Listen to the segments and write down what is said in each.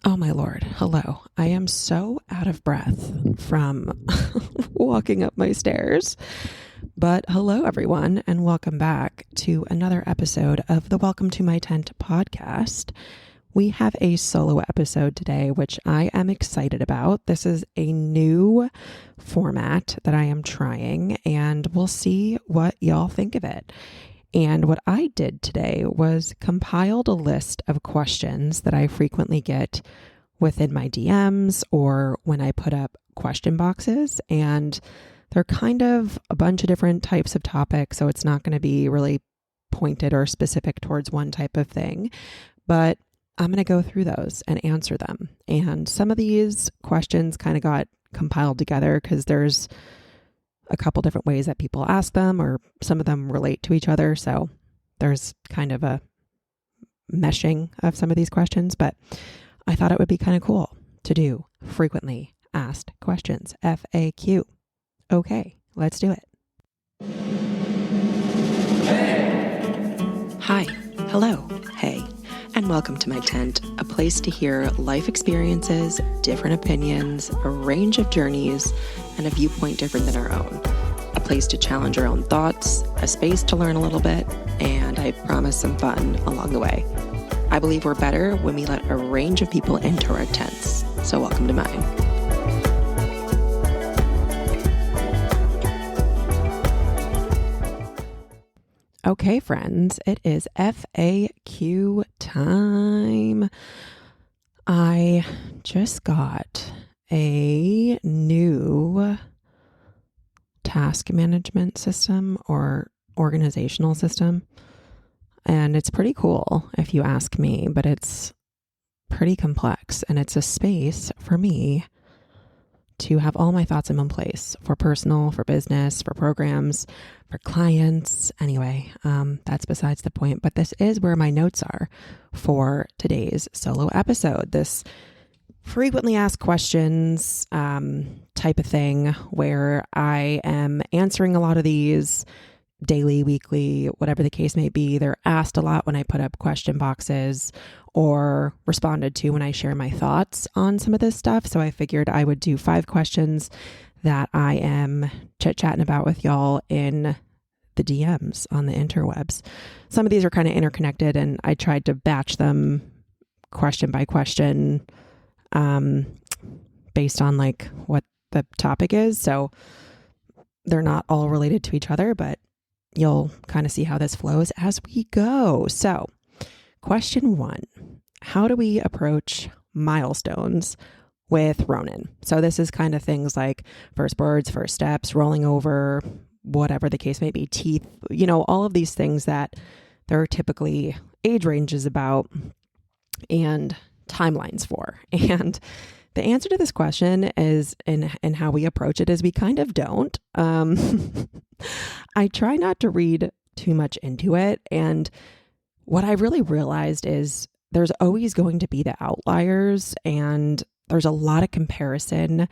Oh my Lord. Hello. I am so out of breath from walking up my stairs. But hello, everyone, and welcome back to another episode of the Welcome to My Tent podcast. We have a solo episode today, which I am excited about. This is a new format that I am trying, and we'll see what y'all think of it. And what I did today was compiled a list of questions that I frequently get within my DMs or when I put up question boxes. And they're kind of a bunch of different types of topics. So it's not going to be really pointed or specific towards one type of thing. But I'm going to go through those and answer them. And some of these questions kind of got compiled together because there's a couple different ways that people ask them, or some of them relate to each other. So there's kind of a meshing of some of these questions, but I thought it would be kind of cool to do frequently asked questions, FAQ. Okay, let's do it. Hi, hello, hey, and welcome to my tent, a place to hear life experiences, different opinions, a range of journeys, and a viewpoint different than our own. A place to challenge our own thoughts, a space to learn a little bit, and I promise some fun along the way. I believe we're better when we let a range of people into our tents, so welcome to mine. Okay, friends, it is FAQ time. I just got a new task management system or organizational system, and it's pretty cool if you ask me, but it's pretty complex, and it's a space for me to have all my thoughts in one place for personal, for business, for programs, for clients. Anyway, that's besides the point, but this is where my notes are for today's solo episode. This frequently asked questions type of thing where I am answering a lot of these daily, weekly, whatever the case may be. They're asked a lot when I put up question boxes or responded to when I share my thoughts on some of this stuff. So I figured I would do 5 questions that I am chit-chatting about with y'all in the DMs on the interwebs. Some of these are kind of interconnected, and I tried to batch them question by question based on like what the topic is. So they're not all related to each other, but you'll kind of see how this flows as we go. So question 1, how do we approach milestones with Ronan? So this is kind of things like first words, first steps, rolling over, whatever the case may be, teeth, all of these things that there are typically age ranges about and timelines for. And the answer to this question is, and how we approach it is we kind of don't. I try not to read too much into it. And what I really realized is there's always going to be the outliers, and there's a lot of comparison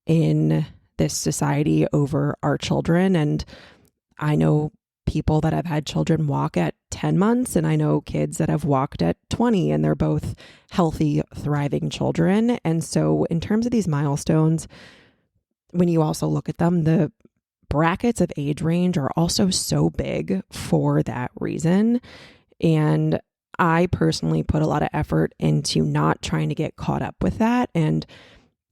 in this society over our children. And I know people that have had children walk at 10 months, and I know kids that have walked at 20, and they're both healthy, thriving children. And so in terms of these milestones, when you also look at them, the brackets of age range are also so big for that reason. And I personally put a lot of effort into not trying to get caught up with that and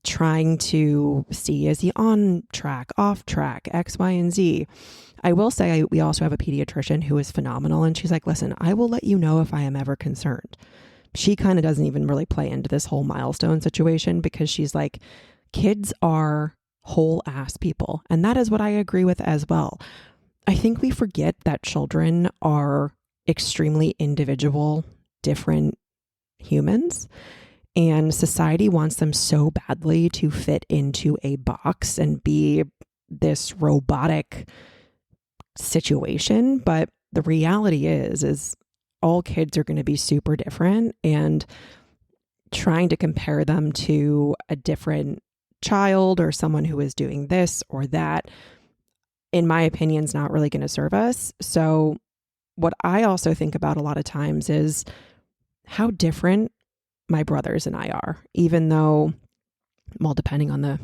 trying to see, is he on track, off track, X, Y, and Z. I will say we also have a pediatrician who is phenomenal, and she's like, listen, I will let you know if I am ever concerned. She kind of doesn't even really play into this whole milestone situation because she's like, kids are whole ass people. And that is what I agree with as well. I think we forget that children are extremely individual, different humans. And society wants them so badly to fit into a box and be this robotic situation. But the reality is all kids are going to be super different, and trying to compare them to a different child or someone who is doing this or that, in my opinion, is not really going to serve us. So what I also think about a lot of times is how different my brothers and I are, even though, well, depending on the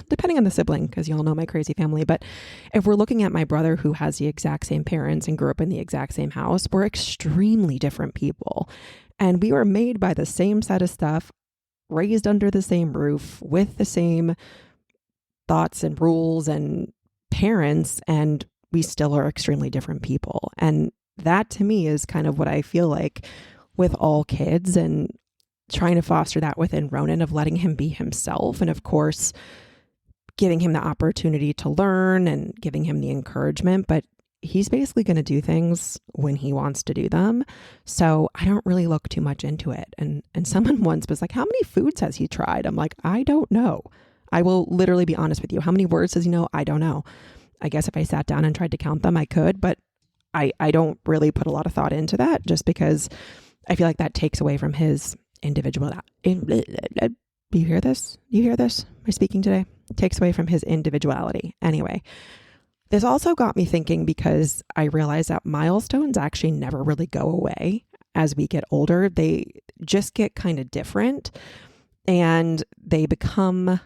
depending on the sibling, because y'all know my crazy family. But if we're looking at my brother who has the exact same parents and grew up in the exact same house, we're extremely different people. And we were made by the same set of stuff, raised under the same roof, with the same thoughts and rules and parents, and we still are extremely different people. And that to me is kind of what I feel like with all kids, and trying to foster that within Ronan, of letting him be himself. And of course, giving him the opportunity to learn and giving him the encouragement, but he's basically going to do things when he wants to do them. So I don't really look too much into it. And someone once was like, how many foods has he tried? I'm like, I don't know. I will literally be honest with you. How many words does he know? I don't know. I guess if I sat down and tried to count them, I could, but I don't really put a lot of thought into that, just because I feel like that takes away from his individual. You hear this? You hear this? Am I speaking today? It takes away from his individuality. Anyway, this also got me thinking, because I realized that milestones actually never really go away as we get older. They just get kind of different, and they become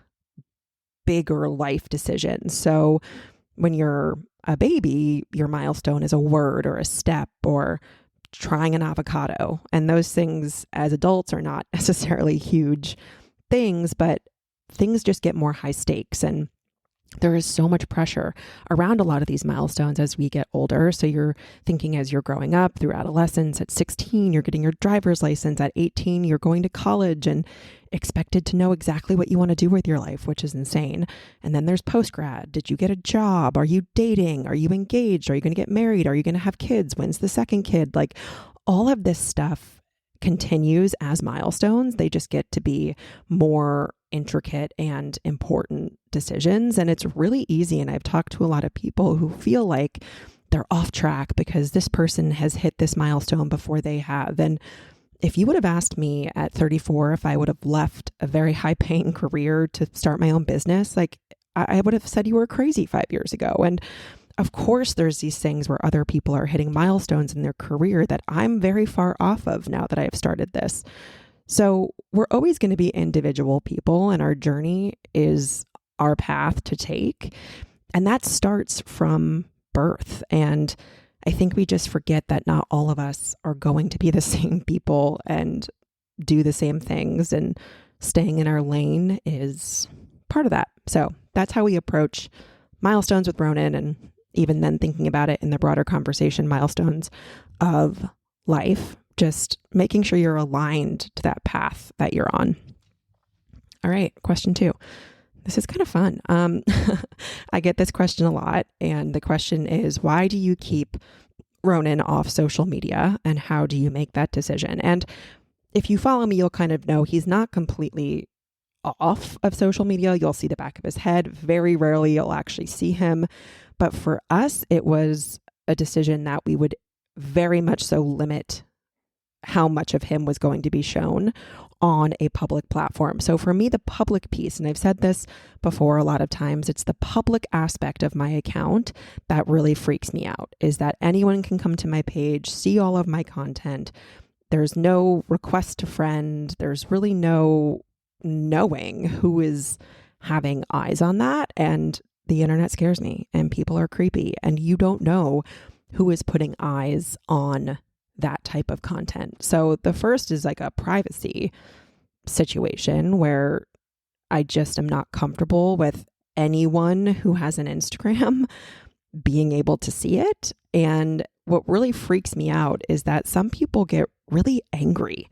bigger life decisions. So when you're a baby, your milestone is a word or a step or trying an avocado. And those things as adults are not necessarily huge things, but things just get more high stakes. And there is so much pressure around a lot of these milestones as we get older. So you're thinking as you're growing up through adolescence, at 16, you're getting your driver's license. At 18, you're going to college and expected to know exactly what you want to do with your life, which is insane. And then there's post-grad. Did you get a job? Are you dating? Are you engaged? Are you going to get married? Are you going to have kids? When's the second kid? Like, all of this stuff continues as milestones. They just get to be more intricate and important decisions. And it's really easy. And I've talked to a lot of people who feel like they're off track because this person has hit this milestone before they have. And if you would have asked me at 34 if I would have left a very high paying career to start my own business, like, I would have said you were crazy 5 years ago. And of course, there's these things where other people are hitting milestones in their career that I'm very far off of now that I have started this. So we're always going to be individual people, and our journey is our path to take. And that starts from birth. And I think we just forget that not all of us are going to be the same people and do the same things, and staying in our lane is part of that. So that's how we approach milestones with Ronan, and even then thinking about it in the broader conversation, milestones of life, just making sure you're aligned to that path that you're on. All right, question 2. This is kind of fun. I get this question a lot, and the question is, why do you keep Ronan off social media, and how do you make that decision? And if you follow me, you'll kind of know he's not completely off of social media. You'll see the back of his head. Very rarely you'll actually see him. But for us, it was a decision that we would very much so limit how much of him was going to be shown on a public platform. So for me, the public piece, and I've said this before a lot of times, it's the public aspect of my account that really freaks me out, is that anyone can come to my page, see all of my content. There's no request to friend. There's really no knowing who is having eyes on that. And the internet scares me, and people are creepy, and you don't know who is putting eyes on that type of content. So the first is like a privacy situation where I just am not comfortable with anyone who has an Instagram being able to see it. And what really freaks me out is that some people get really angry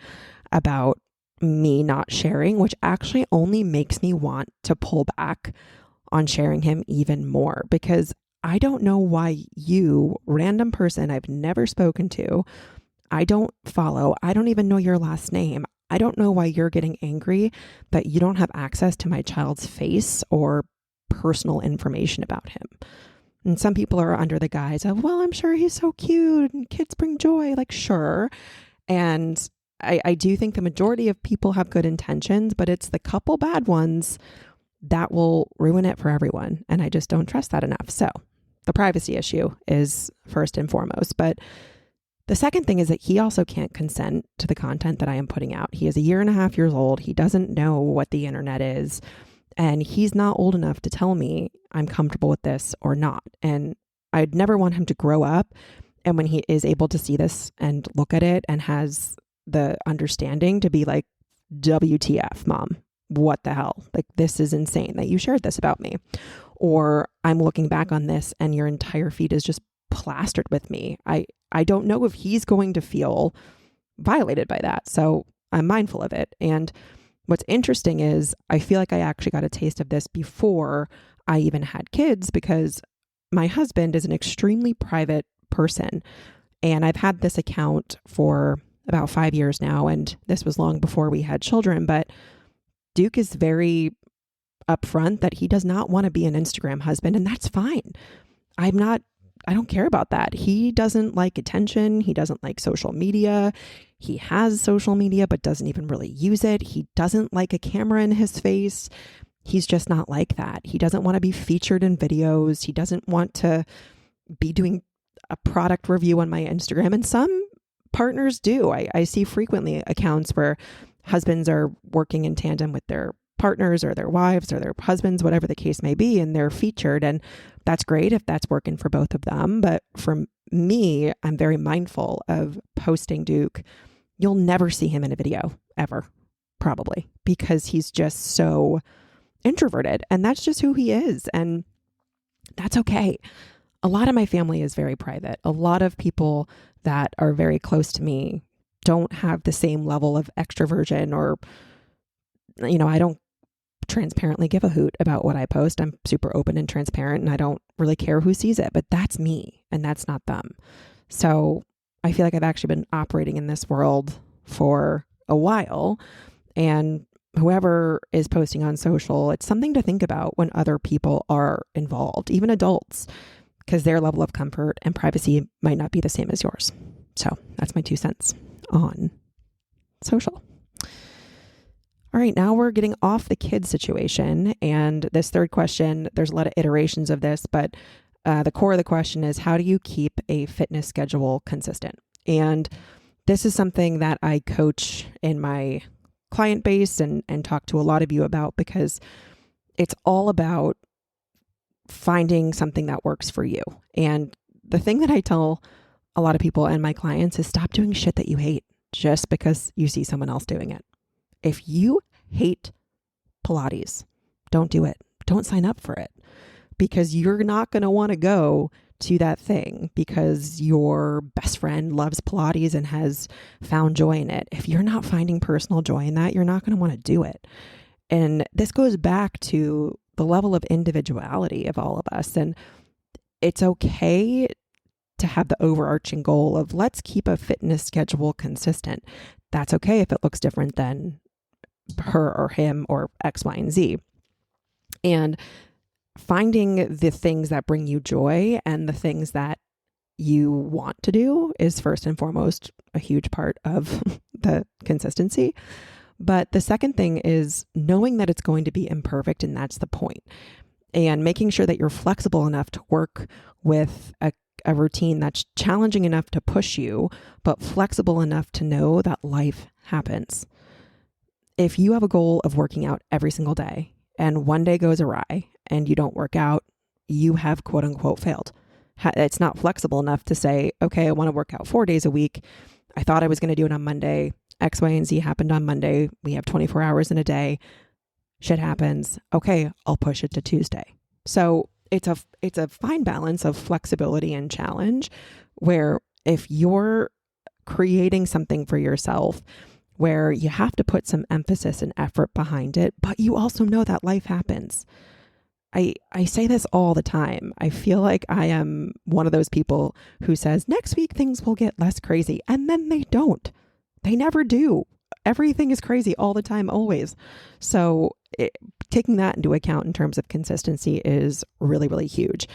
about me not sharing, which actually only makes me want to pull back on sharing him even more, because I don't know why you, random person I've never spoken to, I don't follow, I don't even know your last name, I don't know why you're getting angry that you don't have access to my child's face or personal information about him. And some people are under the guise of, well, I'm sure he's so cute and kids bring joy. Like, sure. And I do think the majority of people have good intentions, but it's the couple bad ones that will ruin it for everyone. And I just don't trust that enough. So the privacy issue is first and foremost. But The second thing is that he also can't consent to the content that I am putting out. He is 1.5 years old. He doesn't know what the internet is, and he's not old enough to tell me I'm comfortable with this or not. And I'd never want him to grow up. And when he is able to see this and look at it and has the understanding to be like, WTF, mom, what the hell? Like, this is insane that you shared this about me. Or I'm looking back on this and your entire feed is just plastered with me. I don't know if he's going to feel violated by that. So I'm mindful of it. And what's interesting is I feel like I actually got a taste of this before I even had kids, because my husband is an extremely private person. And I've had this account for about 5 years now. And this was long before we had children. But Duke is very upfront that he does not want to be an Instagram husband. And that's fine. I don't care about that. He doesn't like attention. He doesn't like social media. He has social media, but doesn't even really use it. He doesn't like a camera in his face. He's just not like that. He doesn't want to be featured in videos. He doesn't want to be doing a product review on my Instagram. And some partners do. I see frequently accounts where husbands are working in tandem with their partners or their wives or their husbands, whatever the case may be, and they're featured. And that's great if that's working for both of them. But for me, I'm very mindful of posting Duke. You'll never see him in a video ever, probably, because he's just so introverted, and that's just who he is. And that's okay. A lot of my family is very private. A lot of people that are very close to me don't have the same level of extroversion, or, I don't transparently give a hoot about what I post. I'm super open and transparent, and I don't really care who sees it, but that's me and that's not them. So I feel like I've actually been operating in this world for a while, and whoever is posting on social, it's something to think about when other people are involved, even adults, because their level of comfort and privacy might not be the same as yours. So that's my 2 cents on social. All right, now we're getting off the kid situation. And this third question, there's a lot of iterations of this, but the core of the question is, how do you keep a fitness schedule consistent? And this is something that I coach in my client base and talk to a lot of you about, because it's all about finding something that works for you. And the thing that I tell a lot of people and my clients is, stop doing shit that you hate just because you see someone else doing it. If you hate Pilates, don't do it. Don't sign up for it, because you're not going to want to go to that thing because your best friend loves Pilates and has found joy in it. If you're not finding personal joy in that, you're not going to want to do it. And this goes back to the level of individuality of all of us. And it's okay to have the overarching goal of, let's keep a fitness schedule consistent. That's okay if it looks different than her or him or X, Y, and Z. And finding the things that bring you joy and the things that you want to do is first and foremost a huge part of the consistency. But the second thing is knowing that it's going to be imperfect, and that's the point. And making sure that you're flexible enough to work with a routine that's challenging enough to push you, but flexible enough to know that life happens. If you have a goal of working out every single day and one day goes awry and you don't work out, you have quote unquote failed. It's not flexible enough to say, okay, I want to work out 4 days a week. I thought I was going to do it on Monday. X, Y, and Z happened on Monday. We have 24 hours in a day. Shit happens. Okay, I'll push it to Tuesday. So it's a fine balance of flexibility and challenge, where if you're creating something for yourself where you have to put some emphasis and effort behind it, but you also know that life happens. I say this all the time. I feel like I am one of those people who says, next week things will get less crazy. And then they don't. They never do. Everything is crazy all the time, always. So taking that into account in terms of consistency is really, really huge.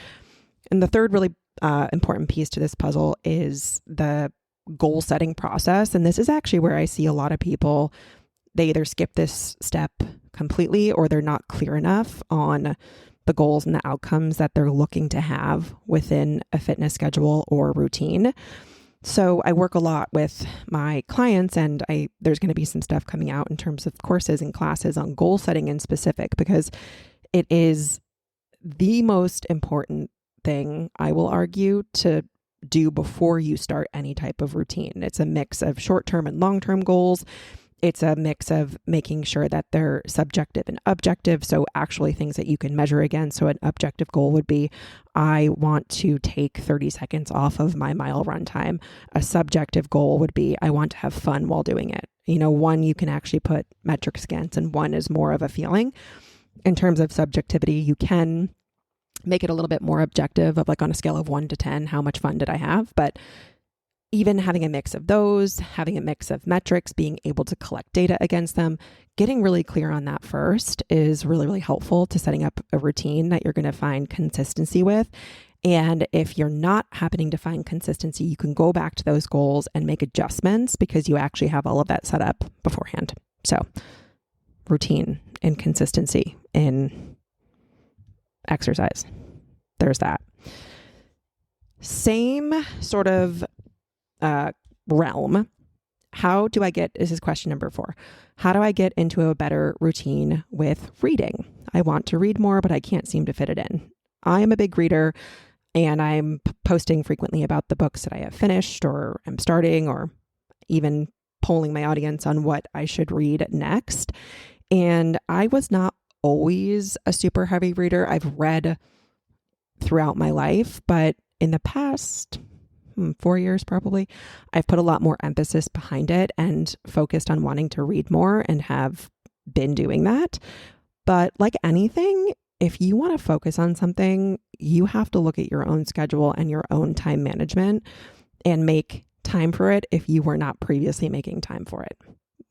And the third really important piece to this puzzle is the goal setting process. And this is actually where I see a lot of people, they either skip this step completely or they're not clear enough on the goals and the outcomes that they're looking to have within a fitness schedule or routine. So I work a lot with my clients, and there's going to be some stuff coming out in terms of courses and classes on goal setting in specific, because it is the most important thing, I will argue, to do before you start any type of routine. It's a mix of short-term and long-term goals. It's a mix of making sure that they're subjective and objective, so actually things that you can measure against. So an objective goal would be, I want to take 30 seconds off of my mile run time. A subjective goal would be, I want to have fun while doing it. One you can actually put metrics against, and one is more of a feeling. In terms of subjectivity, you can make it a little bit more objective, of like on a scale of 1 to 10, how much fun did I have? But even having a mix of those, having a mix of metrics, being able to collect data against them, getting really clear on that first is really, really helpful to setting up a routine that you're going to find consistency with. And if you're not happening to find consistency, you can go back to those goals and make adjustments because you actually have all of that set up beforehand. So routine and consistency in exercise. There's that. Same sort of realm. This is question number 4. How do I get into a better routine with reading? I want to read more, but I can't seem to fit it in. I am a big reader, and I'm posting frequently about the books that I have finished or I'm starting, or even polling my audience on what I should read next. And I was not always a super heavy reader. I've read throughout my life, but in the past 4 years probably, I've put a lot more emphasis behind it and focused on wanting to read more, and have been doing that. But like anything, if you want to focus on something, you have to look at your own schedule and your own time management and make time for it if you were not previously making time for it.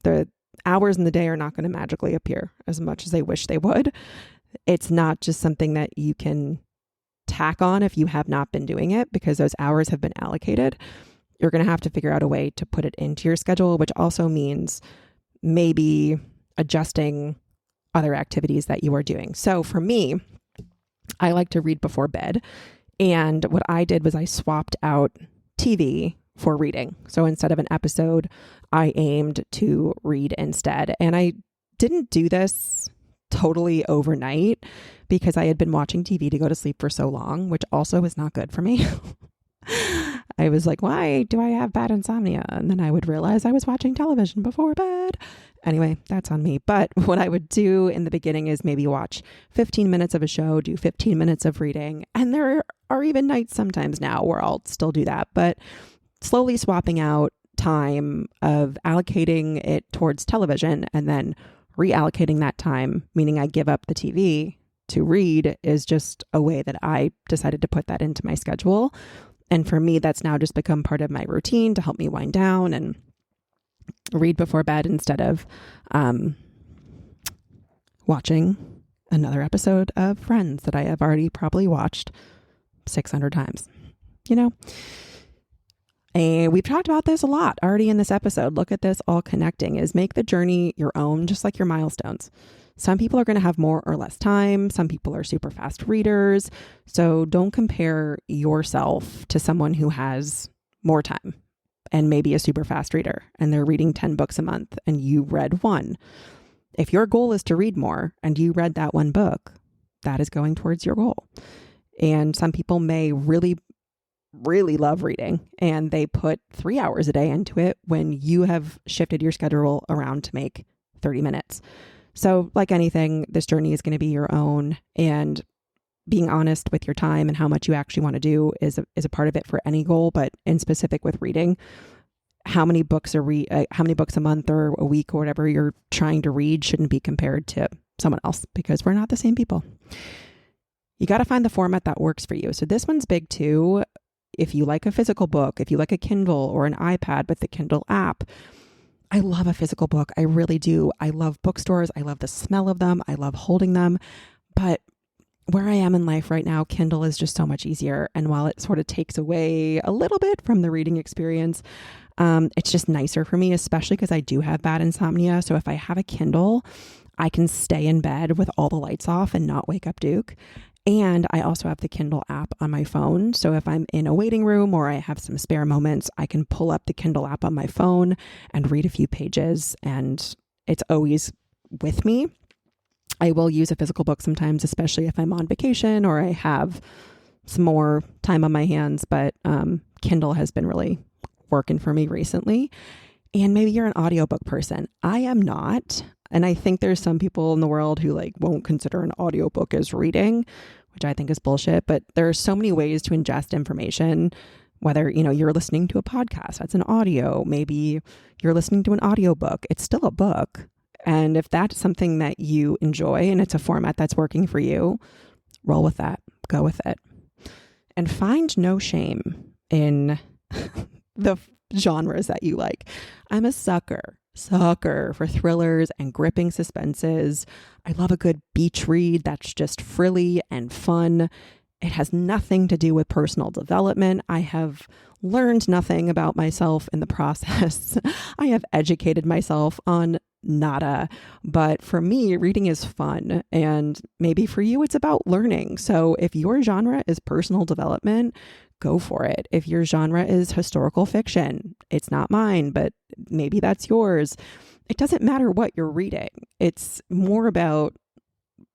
The hours in the day are not going to magically appear as much as they wish they would. It's not just something that you can tack on if you have not been doing it, because those hours have been allocated. You're going to have to figure out a way to put it into your schedule, which also means maybe adjusting other activities that you are doing. So for me, I like to read before bed. And what I did was I swapped out TV for reading. So instead of an episode, I aimed to read instead. And I didn't do this totally overnight because I had been watching TV to go to sleep for so long, which also is not good for me. I was like, why do I have bad insomnia? And then I would realize I was watching television before bed. Anyway, that's on me. But what I would do in the beginning is maybe watch 15 minutes of a show, do 15 minutes of reading. And there are even nights sometimes now where I'll still do that, but slowly swapping out time of allocating it towards television and then reallocating that time, meaning I give up the TV to read, is just a way that I decided to put that into my schedule. And for me, that's now just become part of my routine to help me wind down and read before bed instead of watching another episode of Friends that I have already probably watched 600 times, And we've talked about this a lot already in this episode. Look at this all connecting, is make the journey your own, just like your milestones. Some people are going to have more or less time. Some people are super fast readers. So don't compare yourself to someone who has more time and maybe a super fast reader and they're reading 10 books a month and you read one. If your goal is to read more and you read that one book, that is going towards your goal. And some people may really love reading and they put 3 hours a day into it when you have shifted your schedule around to make 30 minutes. So like anything, this journey is going to be your own, and being honest with your time and how much you actually want to do is a part of it for any goal. But in specific with reading, how many books a month or a week or whatever you're trying to read shouldn't be compared to someone else, because we're not the same people. You got to find the format that works for you. So this one's big too. If you like a physical book, if you like a Kindle or an iPad with the Kindle app, I love a physical book. I really do. I love bookstores. I love the smell of them. I love holding them. But where I am in life right now, Kindle is just so much easier. And while it sort of takes away a little bit from the reading experience, it's just nicer for me, especially because I do have bad insomnia. So if I have a Kindle, I can stay in bed with all the lights off and not wake up Duke. And I also have the Kindle app on my phone. So if I'm in a waiting room or I have some spare moments, I can pull up the Kindle app on my phone and read a few pages, and it's always with me. I will use a physical book sometimes, especially if I'm on vacation or I have some more time on my hands, but Kindle has been really working for me recently. And maybe you're an audiobook person. I am not. And I think there's some people in the world who like won't consider an audiobook as reading, which I think is bullshit. But there are so many ways to ingest information, whether, you're listening to a podcast, that's an audio. Maybe you're listening to an audiobook. It's still a book. And if that's something that you enjoy and it's a format that's working for you, roll with that, go with it. And find no shame in the genres that you like. I'm a sucker for thrillers and gripping suspenses. I love a good beach read that's just frilly and fun. It has nothing to do with personal development. I have learned nothing about myself in the process. I have educated myself on nada. But for me, reading is fun. And maybe for you, it's about learning. So if your genre is personal development, go for it. If your genre is historical fiction, it's not mine, but maybe that's yours. It doesn't matter what you're reading. It's more about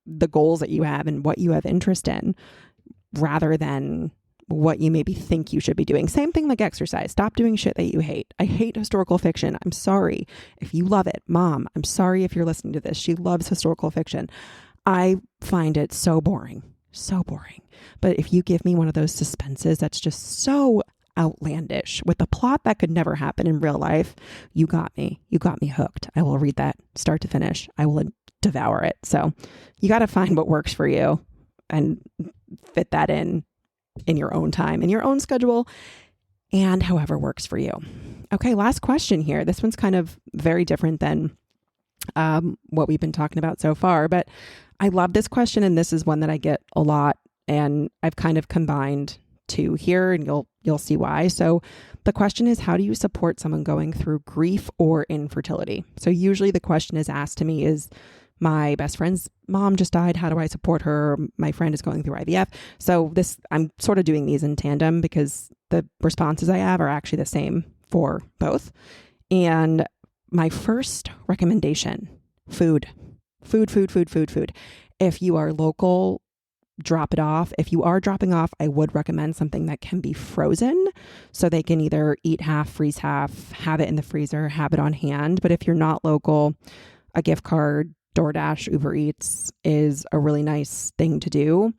the goals that you have and what you have interest in, rather than what you maybe think you should be doing. Same thing like exercise. Stop doing shit that you hate. I hate historical fiction. I'm sorry if you love it. Mom, I'm sorry if you're listening to this. She loves historical fiction. I find it so boring. So boring. But if you give me one of those suspenses that's just so outlandish with a plot that could never happen in real life, you got me. You got me hooked. I will read that start to finish. I will devour it. So you got to find what works for you and fit that in your own time, in your own schedule, and however works for you. Okay, last question here. This one's kind of very different than what we've been talking about so far, but I love this question, and this is one that I get a lot, and I've kind of combined two here, and you'll see why. So the question is, how do you support someone going through grief or infertility? So usually the question is asked to me is, my best friend's mom just died. How do I support her? My friend is going through IVF. So I'm sort of doing these in tandem because the responses I have are actually the same for both. And my first recommendation, food. If you are local, drop it off. If you are dropping off, I would recommend something that can be frozen so they can either eat half, freeze half, have it in the freezer, have it on hand. But if you're not local, a gift card, DoorDash, Uber Eats is a really nice thing to do.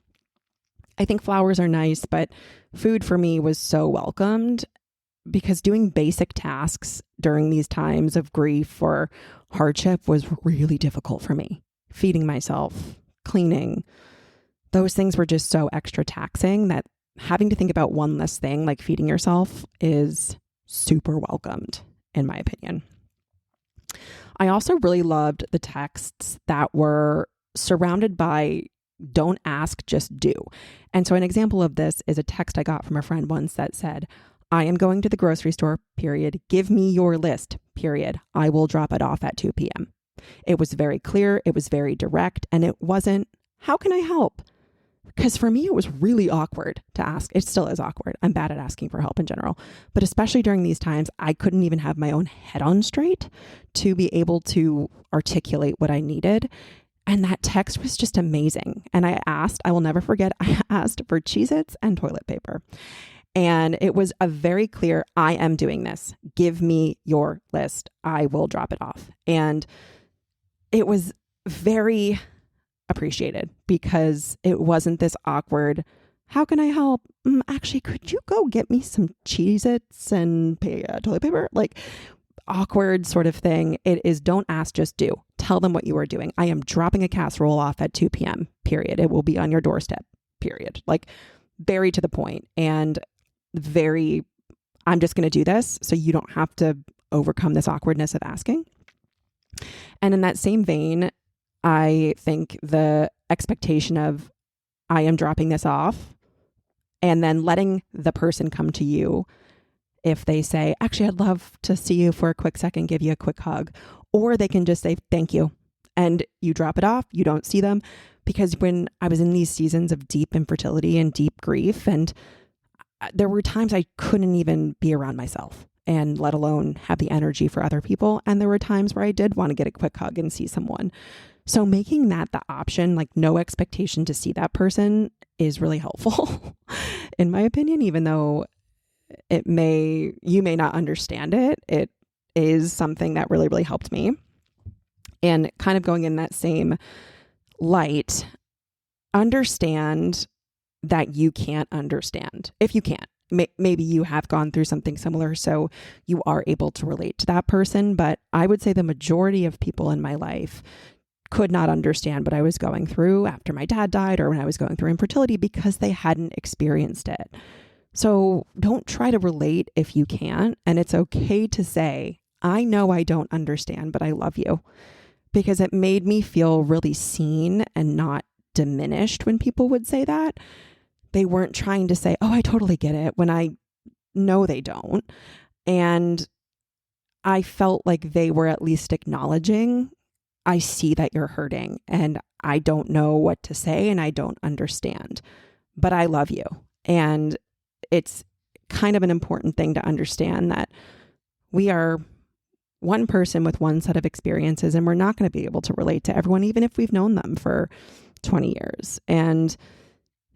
I think flowers are nice, but food for me was so welcomed because doing basic tasks during these times of grief or hardship was really difficult for me. Feeding myself, cleaning, those things were just so extra taxing that having to think about one less thing like feeding yourself is super welcomed, in my opinion. I also really loved the texts that were surrounded by don't ask, just do. And so an example of this is a text I got from a friend once that said, I am going to the grocery store, period. Give me your list, period. I will drop it off at 2 p.m. It was very clear. It was very direct. And it wasn't, how can I help? Because for me, it was really awkward to ask. It still is awkward. I'm bad at asking for help in general. But especially during these times, I couldn't even have my own head on straight to be able to articulate what I needed. And that text was just amazing. And I will never forget, I asked for Cheez-Its and toilet paper. And it was a very clear, I am doing this. Give me your list. I will drop it off. And it was very appreciated because it wasn't this awkward, how can I help? Actually, could you go get me some Cheez-Its and toilet paper? Like awkward sort of thing. It is don't ask, just do. Tell them what you are doing. I am dropping a casserole off at 2 p.m. period. It will be on your doorstep, period. Like very to the point and very, I'm just going to do this so you don't have to overcome this awkwardness of asking. And in that same vein, I think the expectation of I am dropping this off and then letting the person come to you if they say, actually, I'd love to see you for a quick second, give you a quick hug, or they can just say, thank you. And you drop it off. You don't see them. because when I was in these seasons of deep infertility and deep grief, and there were times I couldn't even be around myself, and let alone have the energy for other people. And there were times where I did want to get a quick hug and see someone. So making that the option, like no expectation to see that person, is really helpful in my opinion, even though you may not understand it. It is something that really, really helped me. And kind of going in that same light, understand that you can't understand. If you can't, maybe you have gone through something similar, so you are able to relate to that person. But I would say the majority of people in my life could not understand what I was going through after my dad died, or when I was going through infertility, because they hadn't experienced it. So don't try to relate if you can't. And it's okay to say, I know I don't understand, but I love you, because it made me feel really seen and not diminished when people would say that. They weren't trying to say, oh, I totally get it, when I know they don't. And I felt like they were at least acknowledging, I see that you're hurting and I don't know what to say and I don't understand, but I love you. And it's kind of an important thing to understand that we are one person with one set of experiences, and we're not going to be able to relate to everyone, even if we've known them for 20 years. And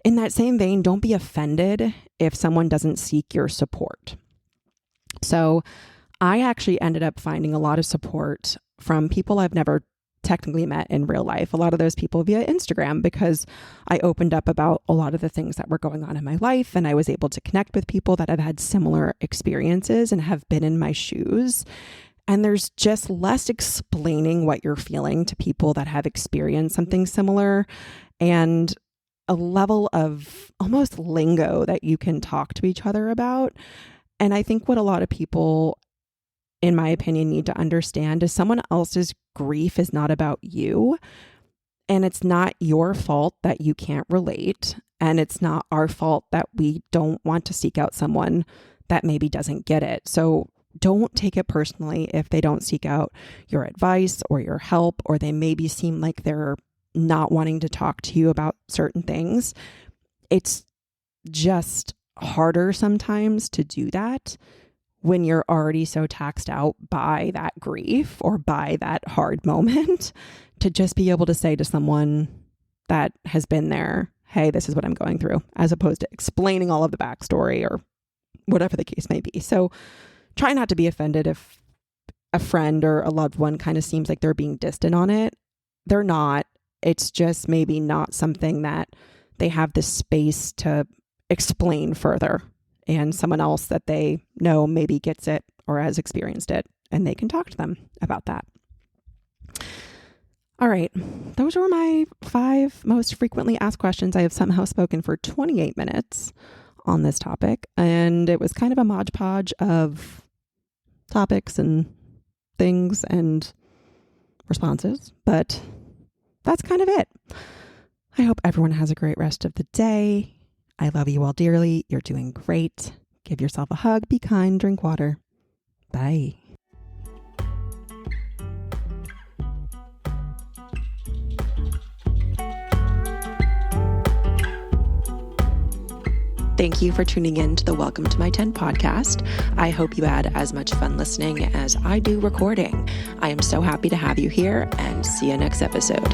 in that same vein, don't be offended if someone doesn't seek your support. So I actually ended up finding a lot of support from people I've never technically met in real life. A lot of those people via Instagram, because I opened up about a lot of the things that were going on in my life, and I was able to connect with people that have had similar experiences and have been in my shoes. And there's just less explaining what you're feeling to people that have experienced something similar, and a level of almost lingo that you can talk to each other about. And I think what a lot of people, in my opinion, need to understand is someone else's grief is not about you. And it's not your fault that you can't relate. And it's not our fault that we don't want to seek out someone that maybe doesn't get it. So don't take it personally if they don't seek out your advice or your help, or they maybe seem like they're not wanting to talk to you about certain things. It's just harder sometimes to do that when you're already so taxed out by that grief or by that hard moment, to just be able to say to someone that has been there, hey, this is what I'm going through, as opposed to explaining all of the backstory or whatever the case may be. So try not to be offended if a friend or a loved one kind of seems like they're being distant on it. They're not. It's just maybe not something that they have the space to explain further. And someone else that they know maybe gets it or has experienced it, and they can talk to them about that. All right. Those were my 5 most frequently asked questions. I have somehow spoken for 28 minutes on this topic, and it was kind of a modge podge of topics and things and responses, but that's kind of it. I hope everyone has a great rest of the day. I love you all dearly. You're doing great. Give yourself a hug, be kind, drink water. Bye. Thank you for tuning in to the Welcome to My 10 podcast. I hope you had as much fun listening as I do recording. I am so happy to have you here, and see you next episode.